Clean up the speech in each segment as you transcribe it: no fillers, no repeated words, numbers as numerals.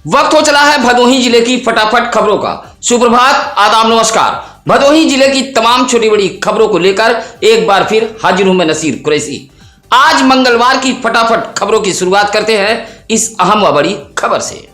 वक्त हो चला है भदोही जिले की फटाफट खबरों का। सुप्रभात, आदाब, नमस्कार। भदोही जिले की तमाम छोटी बड़ी खबरों को लेकर एक बार फिर हाजिर हूं मैं नसीर कुरैशी। आज मंगलवार की फटाफट खबरों की शुरुआत करते हैं इस अहम व बड़ी खबर से।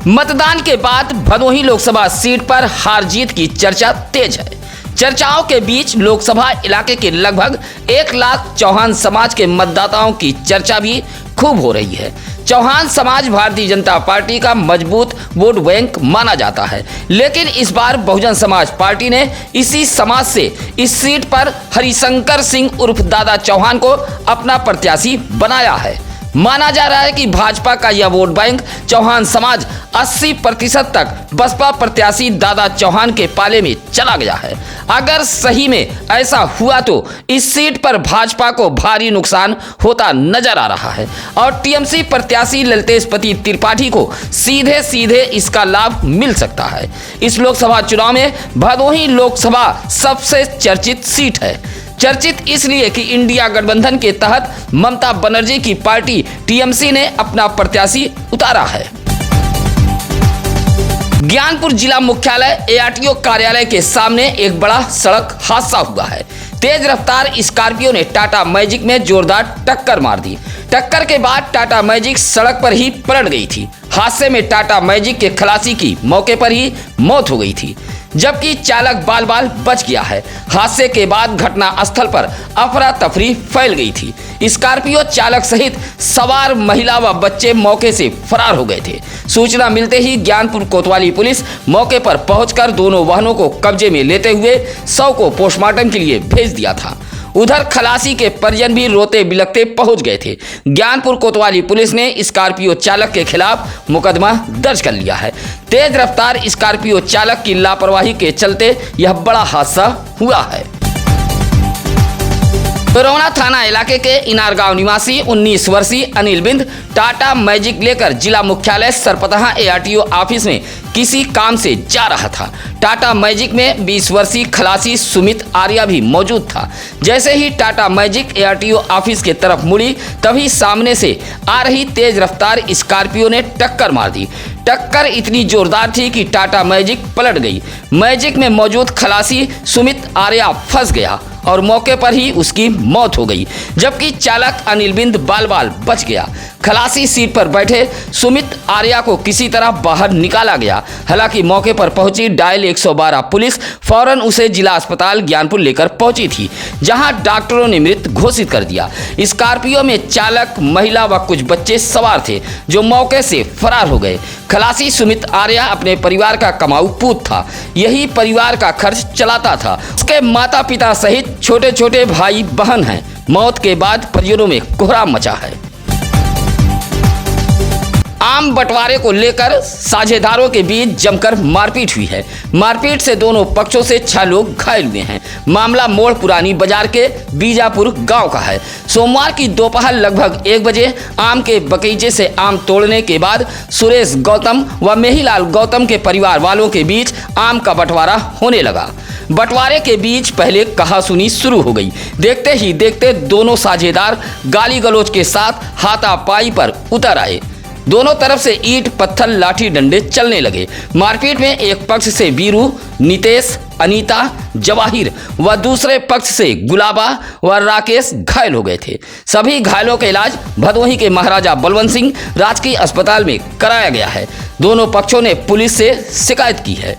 मतदान के बाद भदोही लोकसभा सीट पर हार जीत की चर्चा तेज है। चर्चाओं के बीच लोकसभा इलाके के लगभग 1 लाख चौहान समाज के मतदाताओं की चर्चा भी खूब हो रही है। चौहान समाज भारतीय जनता पार्टी का मजबूत वोट बैंक माना जाता है, लेकिन इस बार बहुजन समाज पार्टी ने इसी समाज से इस सीट पर हरिशंकर सिंह उर्फ दादा चौहान को अपना प्रत्याशी बनाया है। माना जा रहा है कि भाजपा का यह वोट बैंक चौहान समाज 80% तक बसपा प्रत्याशी दादा चौहान के पाले में चला गया है। अगर सही में ऐसा हुआ तो इस सीट पर भाजपा को भारी नुकसान होता नजर आ रहा है और टीएमसी प्रत्याशी ललितेशपति त्रिपाठी को सीधे सीधे इसका लाभ मिल सकता है। इस लोकसभा चुनाव में भदोही लोकसभा सबसे चर्चित सीट है। चर्चित इसलिए कि इंडिया गठबंधन के तहत ममता बनर्जी की पार्टी टीएमसी ने अपना प्रत्याशी उतारा है। ज्ञानपुर जिला मुख्यालय एआरटीओ कार्यालय के सामने एक बड़ा सड़क हादसा हुआ है। तेज रफ्तार स्कॉर्पियो ने टाटा मैजिक में जोरदार टक्कर मार दी। टक्कर के बाद टाटा मैजिक सड़क पर ही पलट गई थी। हादसे में टाटा मैजिक के खलासी की मौके पर ही मौत हो गई थी, जबकि चालक बाल बाल बच गया है। हादसे के बाद घटना स्थल पर अफरा तफरी फैल गई थी। स्कॉर्पियो चालक सहित सवार महिला व बच्चे मौके से फरार हो गए थे। सूचना मिलते ही ज्ञानपुर कोतवाली पुलिस मौके पर पहुंचकर दोनों वाहनों को कब्जे में लेते हुए शव को पोस्टमार्टम के लिए भेज दिया था। उधर खलासी के परिजन भी रोते बिलखते पहुंच गए थे। ज्ञानपुर कोतवाली पुलिस ने स्कॉर्पियो चालक के खिलाफ मुकदमा दर्ज कर लिया है। तेज रफ्तार स्कॉर्पियो चालक की लापरवाही के चलते यह बड़ा हादसा हुआ है। बरौना थाना इलाके के इनार गांव निवासी 19 वर्षीय अनिल बिंद टाटा मैजिक लेकर जिला मुख्यालय सरपतहा एआरटीओ ऑफिस में किसी काम से जा रहा था। टाटा मैजिक में 20 वर्षीय खलासी सुमित आर्या भी मौजूद था। जैसे ही टाटा मैजिक एआरटीओ ऑफिस के तरफ मुड़ी, तभी सामने से आ रही तेज रफ्तार स्कॉर्पियो ने टक्कर मार दी। टक्कर इतनी जोरदार थी कि टाटा मैजिक पलट गई। मैजिक में मौजूद खलासी सुमित आर्या फंस गया और मौके पर ही उसकी मौत हो गई, जबकि चालक अनिल बिंद बाल बाल बच गया। खलासी सीट पर बैठे सुमित आर्या को किसी तरह बाहर निकाला गया। हालांकि मौके पर पहुंची डायल 112 पुलिस फौरन उसे जिला अस्पताल ज्ञानपुर लेकर पहुंची थी, जहां डॉक्टरों ने मृत घोषित कर दिया। स्कॉर्पियो में चालक, महिला व कुछ बच्चे सवार थे, जो मौके से फरार हो गए। खलासी सुमित आर्या अपने परिवार का कमाऊ पूत था। यही परिवार का खर्च चलाता था। उसके माता पिता सहित छोटे छोटे भाई बहन हैं। मौत के बाद परिजनों में कोहराम मचा है। आम बंटवारे को लेकर साझेदारों के बीच जमकर मारपीट हुई है। मारपीट से दोनों पक्षों से 6 लोग घायल हुए हैं। मामला मोड़ पुरानी बाजार के बीजापुर गांव का है। सोमवार की दोपहर लगभग 1 बजे आम के बगीचे से आम तोड़ने के बाद सुरेश गौतम व मेहीलाल गौतम के परिवार वालों के बीच आम का बंटवारा होने लगा। बंटवारे के बीच पहले कहासुनी शुरू हो गई। देखते ही देखते दोनों साझेदार गाली गलौज के साथ हाथापाई पर उतर आए। दोनों तरफ से ईंट, पत्थर, लाठी डंडे चलने लगे। मारपीट में एक पक्ष से बीरू, नितेश, अनीता, जवाहिर व दूसरे पक्ष से गुलाबा व राकेश घायल हो गए थे। सभी घायलों का इलाज भदोही के महाराजा बलवंत सिंह राजकीय अस्पताल में कराया गया है। दोनों पक्षों ने पुलिस से शिकायत की है।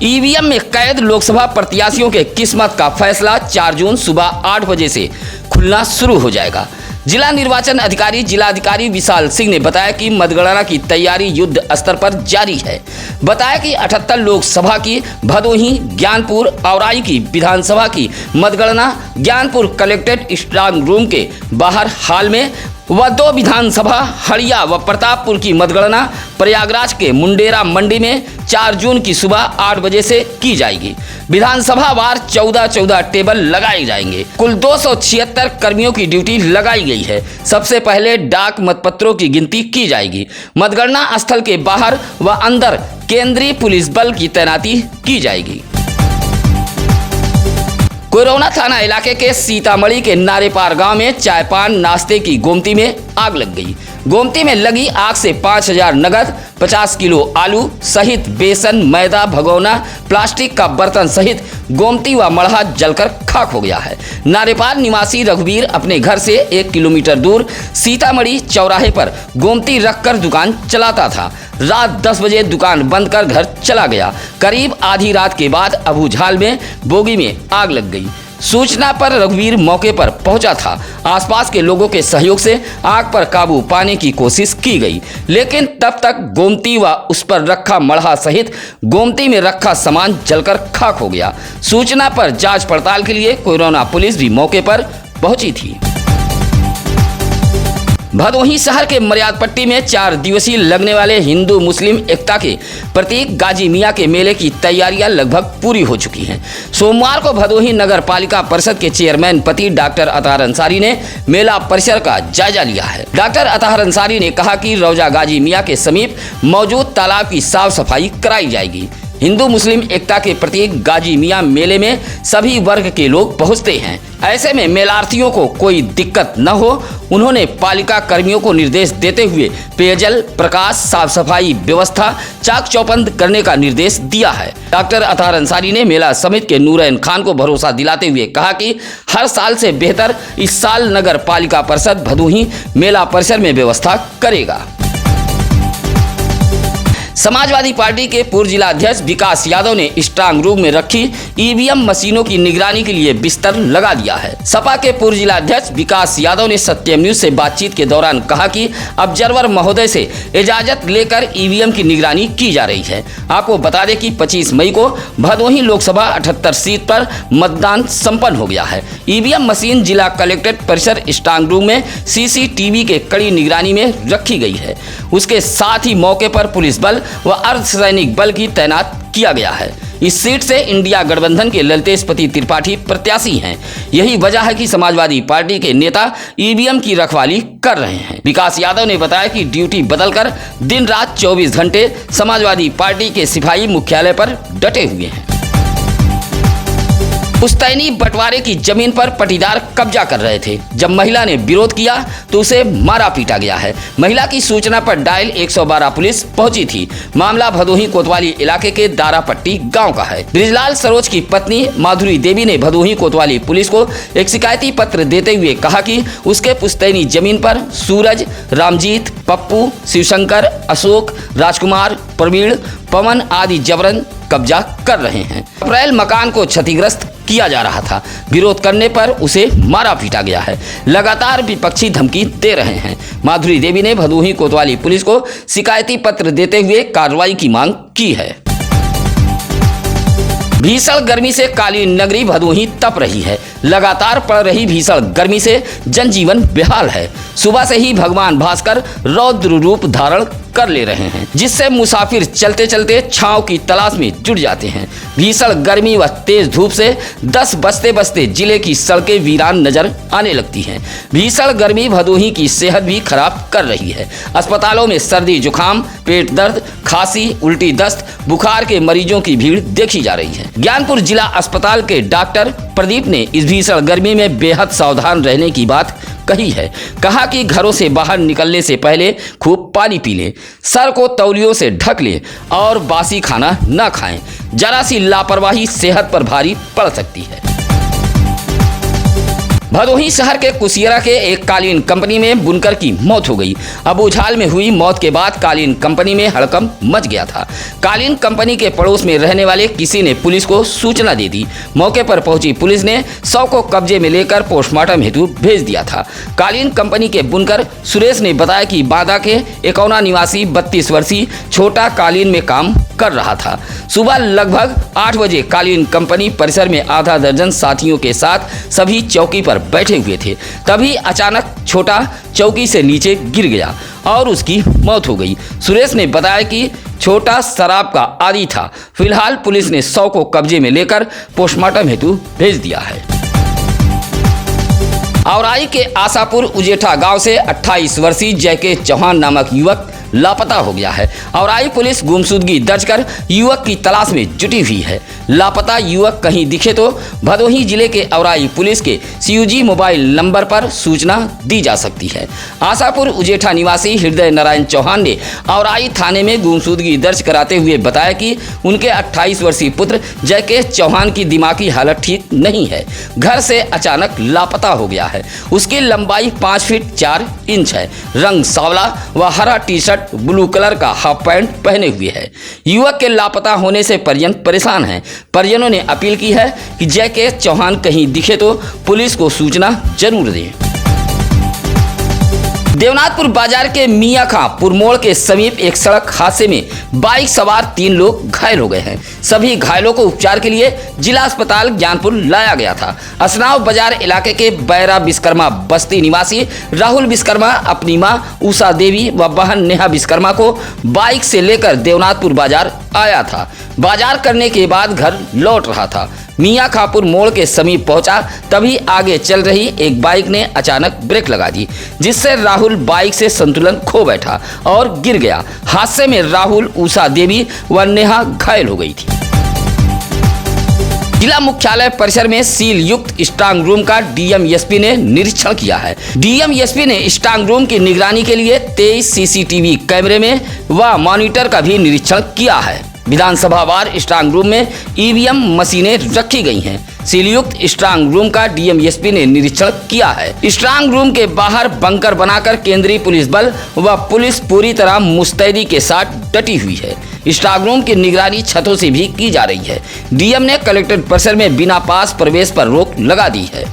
ईवीएम में कैद लोकसभा प्रत्याशियों के किस्मत का फैसला 4 जून सुबह 8 बजे से खुलना शुरू हो जाएगा। जिला निर्वाचन अधिकारी जिलाधिकारी विशाल सिंह ने बताया कि मतगणना की तैयारी युद्ध स्तर पर जारी है। बताया कि 78 लोकसभा की, भदोही, ज्ञानपुर, औराई की विधानसभा की मतगणना ज्ञानपुर कलेक्ट्रेट स्ट्रांग रूम के बाहर हाल में व 2 विधानसभा हड़िया व प्रतापपुर की मतगणना प्रयागराज के मुंडेरा मंडी में 4 जून की सुबह 8 बजे से की जाएगी। विधानसभा वार 14 टेबल लगाए जाएंगे। कुल 276 कर्मियों की ड्यूटी लगाई गई है। सबसे पहले डाक मतपत्रों की गिनती की जाएगी। मतगणना स्थल के बाहर व अंदर केंद्रीय पुलिस बल की तैनाती की जाएगी। कोरोना थाना इलाके के सीतामढ़ी के नारेपार गांव में चाय पान नाश्ते की गोमती में आग लग गई। गोमती में लगी आग से 5000 नगद, 50 किलो आलू सहित बेसन, मैदा, भगोना, प्लास्टिक का बर्तन सहित गोमती व मड़हा जलकर खाक हो गया है। नारेपाल निवासी रघुवीर अपने घर से 1 किलोमीटर दूर सीतामढ़ी चौराहे पर गोमती रखकर दुकान चलाता था। रात 10 बजे दुकान बंद कर घर चला गया। करीब आधी रात के बाद अबूझाल में बोगी में आग लग गई। सूचना पर रघुवीर मौके पर पहुंचा था। आसपास के लोगों के सहयोग से आग पर काबू पाने की कोशिश की गई, लेकिन तब तक गोमती व उस पर रखा मड़हा सहित गोमती में रखा सामान जलकर खाक हो गया। सूचना पर जांच पड़ताल के लिए कोरोना पुलिस भी मौके पर पहुंची थी। भदोही शहर के मर्याद पट्टी में 4 दिवसीय लगने वाले हिंदू मुस्लिम एकता के प्रतीक गाजी मियाँ के मेले की तैयारियां लगभग पूरी हो चुकी हैं। सोमवार को भदोही नगर पालिका परिषद के चेयरमैन पति डॉक्टर अतार अंसारी ने मेला परिसर का जायजा लिया है। डॉक्टर अतार अंसारी ने कहा कि रौजा गाजी मियाँ के समीप मौजूद तालाब की साफ सफाई कराई जाएगी। हिंदू मुस्लिम एकता के प्रतीक गाजी मियाँ मेले में सभी वर्ग के लोग पहुंचते हैं। ऐसे में मेलार्थियों को कोई दिक्कत न हो, उन्होंने पालिका कर्मियों को निर्देश देते हुए पेयजल, प्रकाश, साफ सफाई व्यवस्था चाक चौबंद करने का निर्देश दिया है। डॉक्टर अतार अंसारी ने मेला समिति के नूरैन खान को भरोसा दिलाते हुए कहा कि हर साल से बेहतर इस साल नगर पालिका परिषद भदोही मेला परिसर में व्यवस्था करेगा। समाजवादी पार्टी के पूर्व जिला अध्यक्ष विकास यादव ने स्ट्रांग रूम में रखी ईवीएम मशीनों की निगरानी के लिए बिस्तर लगा दिया है। सपा के पूर्व जिला अध्यक्ष विकास यादव ने सत्यम न्यूज से बातचीत के दौरान कहा कि ऑब्जर्वर महोदय से इजाजत लेकर ईवीएम की निगरानी की जा रही है। आपको बता दें कि 25 मई को भदोही लोकसभा 78 सीट पर मतदान संपन्न हो गया है। ईवीएम मशीन जिला कलेक्ट्रेट परिसर स्ट्रांग रूम में सीसीटीवी के कड़ी निगरानी में रखी गई है। उसके साथ ही मौके पर पुलिस बल व अर्धसैनिक बल की तैनात किया गया है। इस सीट से इंडिया गठबंधन के ललितेश पति त्रिपाठी प्रत्याशी हैं। यही वजह है कि समाजवादी पार्टी के नेता ईवीएम की रखवाली कर रहे हैं। विकास यादव ने बताया कि ड्यूटी बदलकर दिन रात 24 घंटे समाजवादी पार्टी के सिपाही मुख्यालय पर डटे हुए हैं। पुश्तैनी बंटवारे की जमीन पर पटीदार कब्जा कर रहे थे। जब महिला ने विरोध किया तो उसे मारा पीटा गया है। महिला की सूचना पर डायल 112 पुलिस पहुंची थी। मामला भदोही कोतवाली इलाके के दारापट्टी गांव का है। ब्रिजलाल सरोज की पत्नी माधुरी देवी ने भदोही कोतवाली पुलिस को एक शिकायती पत्र देते हुए कहा कि उसके पुश्तैनी जमीन पर सूरज, रामजीत, पप्पू, शिवशंकर, अशोक, राजकुमार, प्रवीण, पवन आदि जबरन कब्जा कर रहे हैं। अप्रैल मकान को क्षतिग्रस्त किया जा रहा था। विरोध करने पर उसे मारा पीटा गया है। लगातार विपक्षी धमकी दे रहे हैं। माधुरी देवी ने भदोही कोतवाली पुलिस को शिकायती पत्र देते हुए कार्रवाई की मांग की है। भीषण गर्मी से कालीन नगरी भदोही तप रही है। लगातार पड़ रही भीषण गर्मी से जनजीवन बेहाल है। सुबह से ही भगवान भास्कर रौद्र रूप धारण कर ले रहे हैं, जिससे मुसाफिर चलते चलते छांव की तलाश में जुट जाते हैं। भीषण गर्मी व तेज धूप से 10 बजते बजते जिले की सड़कें वीरान नजर आने लगती हैं। भीषण गर्मी भदोही की सेहत भी खराब कर रही है। अस्पतालों में सर्दी, जुकाम, पेट दर्द, खांसी, उल्टी, दस्त, बुखार के मरीजों की भीड़ देखी जा रही है। ज्ञानपुर जिला अस्पताल के डॉक्टर प्रदीप ने इस भीषण गर्मी में बेहद सावधान रहने की बात कही है। कहा कि घरों से बाहर निकलने से पहले खूब पानी पी लें, सर को तौलियों से ढक लें और बासी खाना न खाएं। जरा सी लापरवाही सेहत पर भारी पड़ सकती है। भदोही शहर के कुसियरा के एक कालीन कंपनी में बुनकर की मौत हो गई। अबूझाल में हुई मौत के बाद कालीन कंपनी में हड़कंप मच गया था। कालीन कंपनी के पड़ोस में रहने वाले किसी ने पुलिस को सूचना दे दी। मौके पर पहुंची पुलिस ने शव को कब्जे में लेकर पोस्टमार्टम हेतु भेज दिया था। कालीन कंपनी के बुनकर सुरेश ने बताया कि बांदा के एकौना निवासी 32 वर्षीय छोटा कालीन में काम कर रहा था। सुबह लगभग 8 बजे कालीन कंपनी परिसर में आधा दर्जन साथियों के साथ सभी चौकी पर बैठे हुए थे। तभी अचानक छोटा चौकी से नीचे गिर गया और उसकी मौत हो गई। सुरेश ने बताया कि छोटा शराब का आदी था। फिलहाल पुलिस ने शव को कब्जे में लेकर पोस्टमार्टम हेतु भेज दिया है। औराई के आशापुर उजेठा गांव से 28 वर्षीय जयके चौहान नामक युवक लापता हो गया है। औराई पुलिस गुमशुदगी दर्ज कर युवक की तलाश में जुटी हुई है। लापता युवक कहीं दिखे तो भदोही जिले के औराई पुलिस के CUG मोबाइल नंबर पर सूचना दी जा सकती है। आशापुर उजेठा निवासी हृदय नारायण चौहान ने औराई थाने में गुमशुदगी दर्ज कराते हुए बताया कि उनके 28 वर्षीय पुत्र जयकेश चौहान की दिमागी हालत ठीक नहीं है। घर से अचानक लापता हो गया है। उसकी लंबाई 5 फीट 4 इंच है। रंग सांवला व हरा टी-शर्ट ब्लू कलर का हाफ पैंट पहने हुए है। युवक के लापता होने से परिजन परेशान हैं। परिजनों ने अपील की है कि जयकेश चौहान कहीं दिखे तो पुलिस को सूचना जरूर दें। देवनाथपुर बाजार के मियां खां पुरमोड़ के समीप एक सड़क हादसे में बाइक सवार 3 लोग घायल हो गए हैं। सभी घायलों को उपचार के लिए जिला अस्पताल ज्ञानपुर लाया गया था। असनाव बाजार इलाके के बैरा विश्वकर्मा बस्ती निवासी राहुल विश्वकर्मा अपनी मां उषा देवी व बहन नेहा विश्वकर्मा को बाइक से लेकर देवनाथपुर बाजार आया था। बाजार करने के बाद घर लौट रहा था। मियां खापुर मोड़ के समीप पहुंचा, तभी आगे चल रही एक बाइक ने अचानक ब्रेक लगा दी, जिससे राहुल बाइक से संतुलन खो बैठा और गिर गया। हादसे में राहुल, उषा देवी व नेहा घायल हो गई थी। जिला मुख्यालय परिसर में सील युक्त स्ट्रांग रूम का DM SP ने निरीक्षण किया है। DM SP ने स्ट्रांग रूम की निगरानी के लिए 23 CCTV कैमरे में व मॉनिटर का भी निरीक्षण किया है। विधानसभा वार स्ट्रांग रूम में EVM मशीनें रखी गई हैं। सीलयुक्त स्ट्रांग रूम का DM SP ने निरीक्षण किया है। स्ट्रांग रूम के बाहर बंकर बनाकर केंद्रीय पुलिस बल व पुलिस पूरी तरह मुस्तैदी के साथ डटी हुई है। स्ट्रांग रूम की निगरानी छतों से भी की जा रही है। DM ने कलेक्ट्रेट परिसर में बिना पास प्रवेश पर रोक लगा दी है।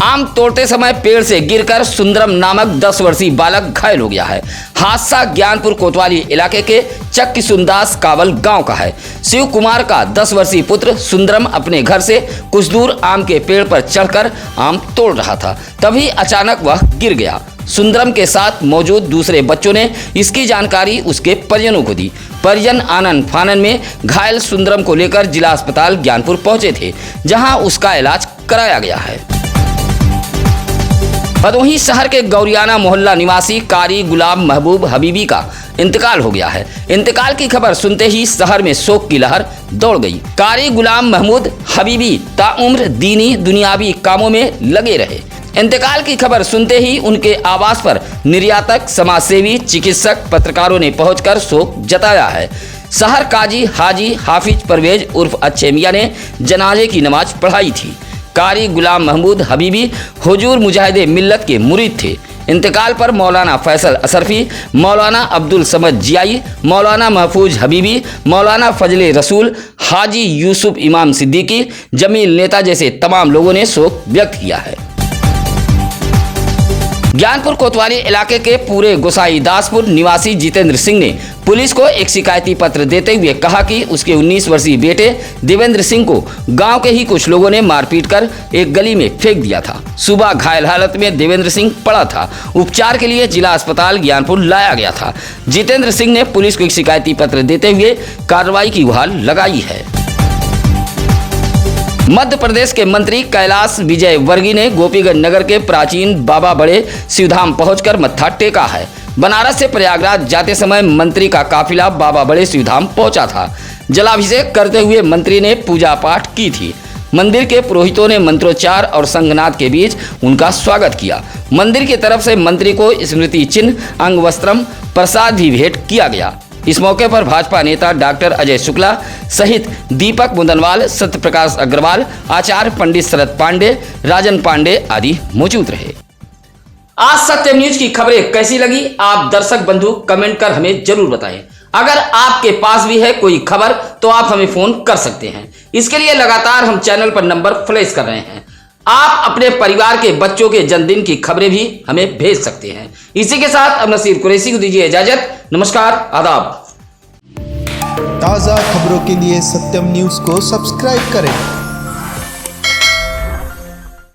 आम तोड़ते समय पेड़ से गिरकर सुंदरम नामक 10 वर्षीय बालक घायल हो गया है। हादसा ज्ञानपुर कोतवाली इलाके के चक्की सुंदास कावल गांव का है। शिव कुमार का 10 वर्षीय पुत्र सुंदरम अपने घर से कुछ दूर आम के पेड़ पर चढ़कर आम तोड़ रहा था, तभी अचानक वह गिर गया। सुंदरम के साथ मौजूद दूसरे बच्चों ने इसकी जानकारी उसके परिजनों को दी। परिजन आनन फानन में घायल सुंदरम को लेकर जिला अस्पताल ज्ञानपुर पहुंचे थे, जहां उसका इलाज कराया गया है। भदोही शहर के गौरियाना मोहल्ला निवासी कारी गुलाम महबूब हबीबी का इंतकाल हो गया है। इंतकाल की खबर सुनते ही शहर में शोक की लहर दौड़ गई। कारी गुलाम महमूद हबीबी ताउम्र दीनी दुनियावी कामों में लगे रहे। इंतकाल की खबर सुनते ही उनके आवास पर निर्यातक, समाजसेवी, चिकित्सक, पत्रकारों ने पहुंचकर शोक जताया है। शहर काजी हाजी हाफिज परवेज उर्फ अच्छे मियां ने जनाजे की नमाज पढ़ाई थी। कारी गुलाम महमूद हबीबी हुजूर मुजाहिदे मिल्लत के मुरीद थे। इंतकाल पर मौलाना फैसल असरफी, मौलाना अब्दुल समद जियाई, मौलाना महफूज हबीबी, मौलाना फजले रसूल, हाजी यूसुफ इमाम सिद्दीकी, जमील नेता जैसे तमाम लोगों ने शोक व्यक्त किया है। ज्ञानपुर कोतवाली इलाके के पूरे गोसाई दासपुर निवासी जितेंद्र सिंह ने पुलिस को एक शिकायती पत्र देते हुए कहा कि उसके 19 वर्षीय बेटे देवेंद्र सिंह को गांव के ही कुछ लोगों ने मारपीट कर एक गली में फेंक दिया था। सुबह घायल हालत में देवेंद्र सिंह पड़ा था। उपचार के लिए जिला अस्पताल ज्ञानपुर लाया गया था। जितेंद्र सिंह ने पुलिस को एक शिकायती पत्र देते हुए कार्रवाई की गुहार लगाई है। मध्य प्रदेश के मंत्री कैलाश विजय वर्गीय ने गोपीगंज नगर के प्राचीन बाबा बड़े शिवधाम पहुंचकर मत्था टेका है। बनारस से प्रयागराज जाते समय मंत्री का काफिला बाबा बड़े शिवधाम पहुंचा था। जलाभिषेक करते हुए मंत्री ने पूजा पाठ की थी। मंदिर के पुरोहितों ने मंत्रोच्चार और संगनाद के बीच उनका स्वागत किया। मंदिर की तरफ से मंत्री को स्मृति चिन्ह, अंग वस्त्रम, प्रसाद भी भेंट किया गया। इस मौके पर भाजपा नेता डॉक्टर अजय शुक्ला सहित दीपक मुदनवाल, सत्यप्रकाश अग्रवाल, आचार्य पंडित शरद पांडे, राजन पांडे आदि मौजूद रहे। आज सत्यम न्यूज की खबरें कैसी लगी, आप दर्शक बंधु कमेंट कर हमें जरूर बताएं। अगर आपके पास भी है कोई खबर तो आप हमें फोन कर सकते हैं। इसके लिए लगातार हम चैनल पर नंबर फ्लैश कर रहे हैं। आप अपने परिवार के बच्चों के जन्मदिन की खबरें भी हमें भेज सकते हैं। इसी के साथ अब नसीर कुरैशी को दीजिए इजाजत। नमस्कार, आदाब। ताज़ा खबरों के लिए सत्यम न्यूज़ को सब्सक्राइब करें